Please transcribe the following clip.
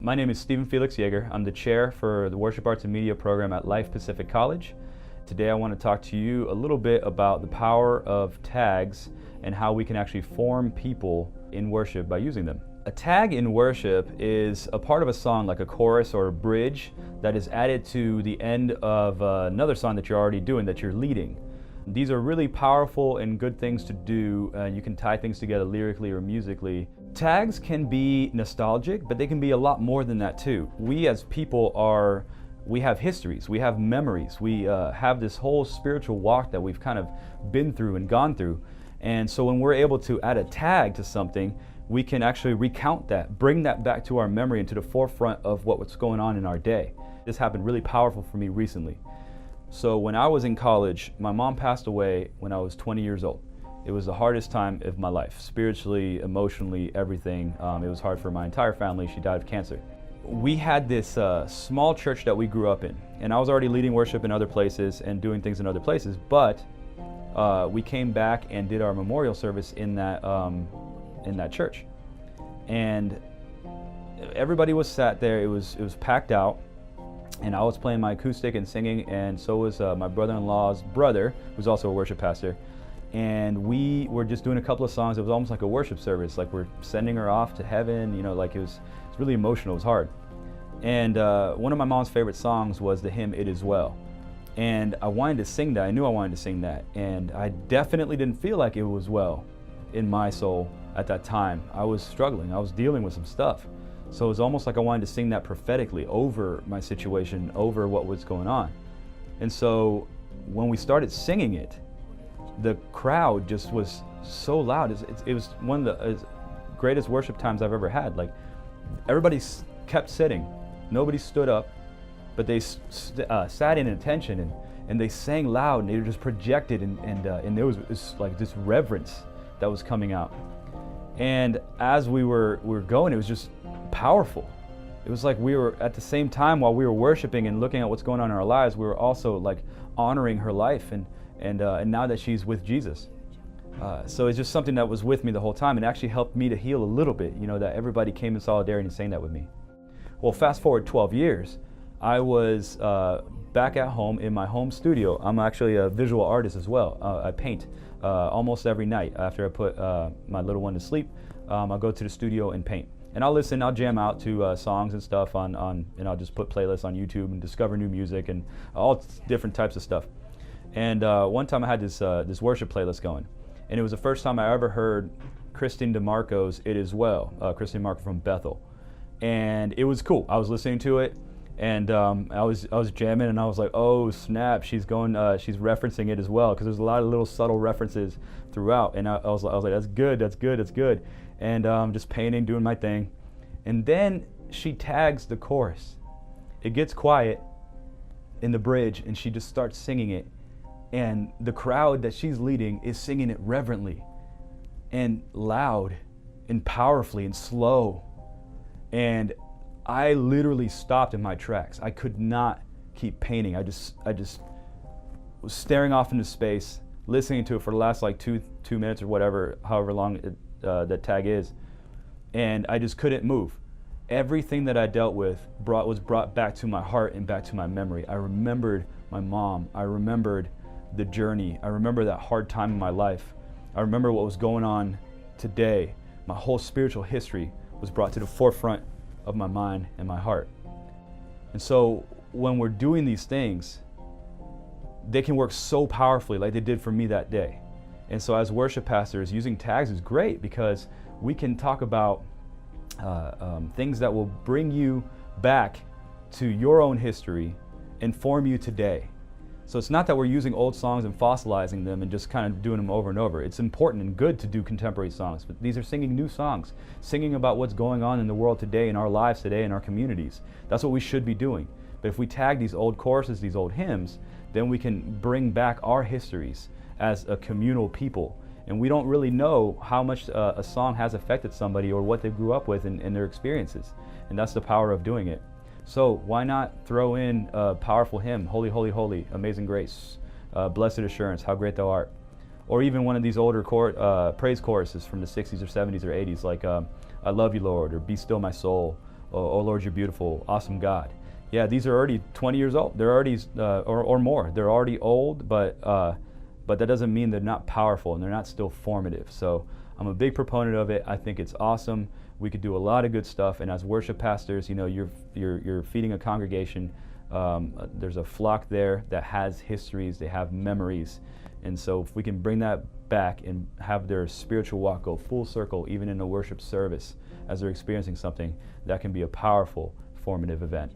My name is Stephen Felix-Jager. I'm the chair for the Worship Arts and Media program at Life Pacific College. Today I want to talk to you a little bit about the power of tags and how we can actually form people in worship by using them. A tag in worship is a part of a song, like a chorus or a bridge, that is added to the end of another song that you're already doing, that you're leading. These are really powerful and good things to do. You can tie things together lyrically or musically. Tags can be nostalgic, but they can be a lot more than that too. We as people we have histories, we have memories, we have this whole spiritual walk that we've kind of been through and gone through. And so when we're able to add a tag to something, we can actually recount that, bring that back to our memory and to the forefront of what's going on in our day. This happened really powerful for me recently. So when I was in college, my mom passed away when I was 20 years old. It was the hardest time of my life, spiritually, emotionally, everything. It was hard for my entire family. She died of cancer. We had this small church that we grew up in, and I was already leading worship in other places and doing things in other places, but we came back and did our memorial service in that church. And everybody was sat there. It was packed out, and I was playing my acoustic and singing, and so was my brother-in-law's brother, who's also a worship pastor. And we were just doing a couple of songs. It was almost like a worship service, like we're sending her off to heaven, you know, like it's really emotional, it was hard. And one of my mom's favorite songs was the hymn, It Is Well. And I wanted to sing that, I knew I wanted to sing that. And I definitely didn't feel like it was well in my soul at that time. I was struggling, I was dealing with some stuff. So it was almost like I wanted to sing that prophetically over my situation, over what was going on. And so when we started singing it, the crowd just was so loud. It was one of the greatest worship times I've ever had. Like, everybody kept sitting. Nobody stood up, but they sat in attention, and they sang loud, and they were just projected, and there was like this reverence that was coming out. And as we were going, it was just powerful. It was like we were, at the same time, while we were worshiping and looking at what's going on in our lives, we were also like honoring her life, and now that she's with Jesus. So it's just something that was with me the whole time, and actually helped me to heal a little bit, you know, that everybody came in solidarity and sang that with me. Well, fast forward 12 years, I was back at home in my home studio. I'm actually a visual artist as well. I paint almost every night after I put my little one to sleep. I'll go to the studio and paint. And I'll jam out to songs and stuff and I'll just put playlists on YouTube and discover new music and all different types of stuff. And one time I had this worship playlist going, and it was the first time I ever heard Christine DeMarco's "It Is Well," Christine DeMarco from Bethel, and it was cool. I was listening to it, and I was jamming, and I was like, oh snap, she's referencing it as well, because there's a lot of little subtle references throughout, and I was like, that's good, and just painting, doing my thing, and then she tags the chorus. It gets quiet in the bridge, and she just starts singing it. And the crowd that she's leading is singing it reverently and loud and powerfully and slow. And I literally stopped in my tracks. I could not keep painting. I just was staring off into space, listening to it for the last like two minutes or whatever, however long that tag is. And I just couldn't move. Everything that I dealt with was brought back to my heart and back to my memory. I remembered my mom. I remembered the journey. I remember that hard time in my life. I remember what was going on today. My whole spiritual history was brought to the forefront of my mind and my heart. And so when we're doing these things, they can work so powerfully like they did for me that day. And so as worship pastors, using tags is great because we can talk about things that will bring you back to your own history and form you today. So it's not that we're using old songs and fossilizing them and just kind of doing them over and over. It's important and good to do contemporary songs, but these are singing new songs, singing about what's going on in the world today, in our lives today, in our communities. That's what we should be doing. But if we tag these old choruses, these old hymns, then we can bring back our histories as a communal people. And we don't really know how much a song has affected somebody or what they grew up with in their experiences. And that's the power of doing it. So why not throw in a powerful hymn, Holy, Holy, Holy, Amazing Grace, Blessed Assurance, How Great Thou Art. Or even one of these older praise choruses from the 60s or 70s or 80s, like I love you, Lord, or Be Still My Soul, oh Lord, you're beautiful, awesome God. Yeah, these are already 20 years old. They're already, or more. They're already old, but that doesn't mean they're not powerful and they're not still formative. So I'm a big proponent of it. I think it's awesome. We could do a lot of good stuff. And as worship pastors, you know, you're feeding a congregation. There's a flock there that has histories. They have memories. And so if we can bring that back and have their spiritual walk go full circle, even in a worship service, as they're experiencing something, that can be a powerful, formative event.